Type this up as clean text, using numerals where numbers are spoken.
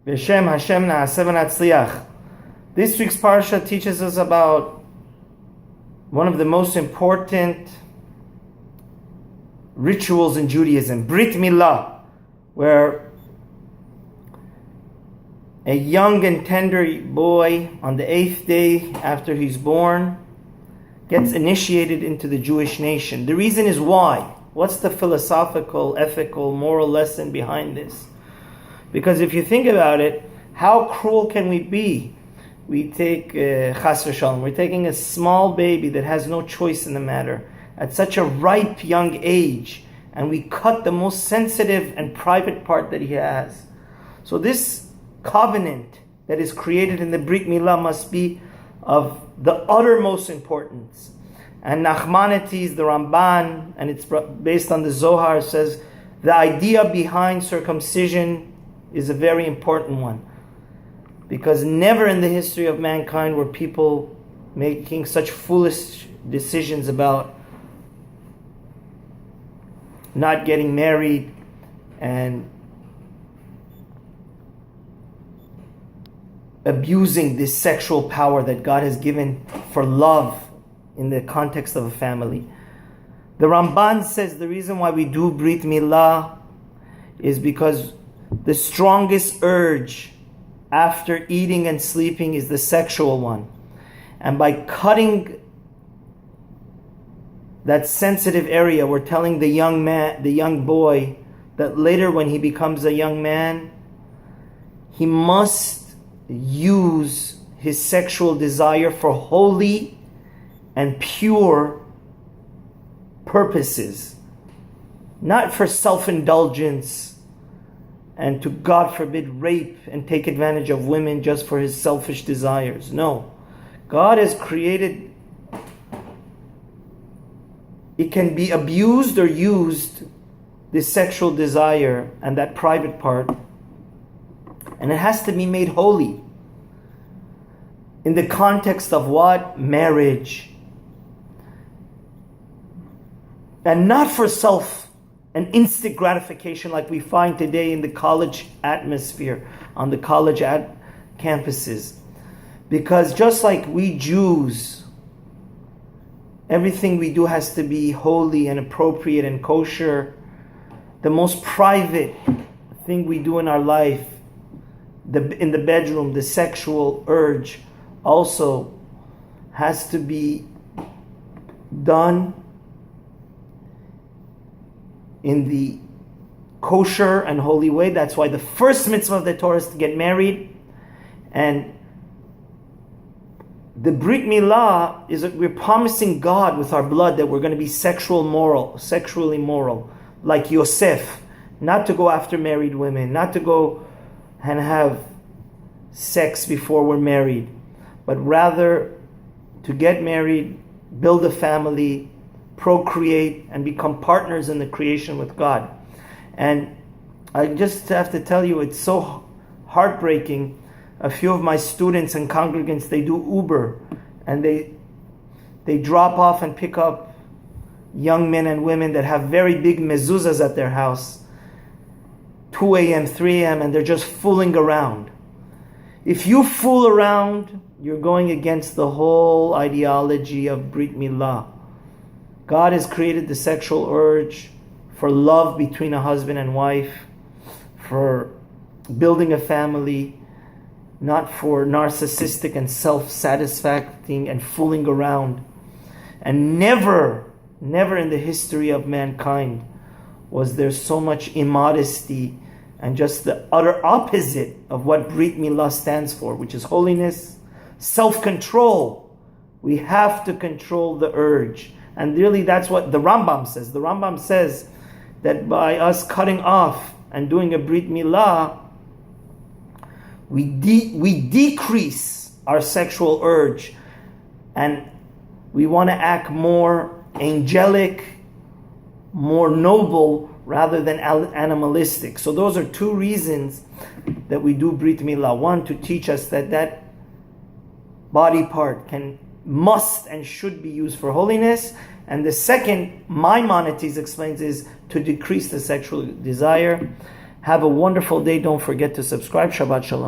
B'Shem Hashem na'aseh v'natzliach. This week's Parsha teaches us about one of the most important rituals in Judaism, Brit Milah, where a young and tender boy on the 8th day after he's born gets initiated into the Jewish nation. The reason is why. What's the philosophical, ethical, moral lesson behind this? Because if you think about it, how cruel can we be? We take chas v'shalom, we're taking a small baby that has no choice in the matter at such a ripe young age, and we cut the most sensitive and private part that he has. So this covenant that is created in the Brit Milah must be of the uttermost importance. And Nachmanides, the RAMBAN, and it's based on the Zohar, says the idea behind circumcision is a very important one. Because never in the history of mankind were people making such foolish decisions about not getting married and abusing this sexual power that God has given for love in the context of a family. The Ramban says the reason why we do Brit Milah is because the strongest urge after eating and sleeping is the sexual one. And by cutting that sensitive area, we're telling the young boy that later when he becomes a young man, he must use his sexual desire for holy and pure purposes, not for self-indulgence and to, God forbid, rape and take advantage of women just for his selfish desires. No. God has created, it can be abused or used, this sexual desire and that private part, and it has to be made holy. In the context of what? Marriage. And not for self and instant gratification like we find today in the college atmosphere, on the college campuses. Because just like we Jews, everything we do has to be holy and appropriate and kosher, the most private thing we do in our life, in the bedroom, the sexual urge, also has to be done in the kosher and holy way. That's why the first mitzvah of the Torah is to get married. And the Brit Milah is that we're promising God with our blood that we're going to be sexually moral, like Yosef, not to go after married women, not to go and have sex before we're married, but rather to get married, build a family, procreate, and become partners in the creation with God. And I just have to tell you, it's so heartbreaking. A few of my students and congregants, they do Uber, and they drop off and pick up young men and women that have very big mezuzahs at their house, 2 a.m., 3 a.m., and they're just fooling around. If you fool around, you're going against the whole ideology of Brit Milah. God has created the sexual urge for love between a husband and wife, for building a family, not for narcissistic and self-satisfying and fooling around. And never in the history of mankind was there so much immodesty and just the utter opposite of what Brit Milah stands for, which is holiness, self-control. We have to control the urge. And really that's what the RAMBAM says. The RAMBAM says that by us cutting off and doing a Brit Milah, we decrease our sexual urge, and we want to act more angelic, more noble, rather than animalistic. So those are two reasons that we do Brit Milah. One, to teach us that body part must and should be used for holiness. And the second, Maimonides explains, is to decrease the sexual desire. Have a wonderful day. Don't forget to subscribe. Shabbat Shalom.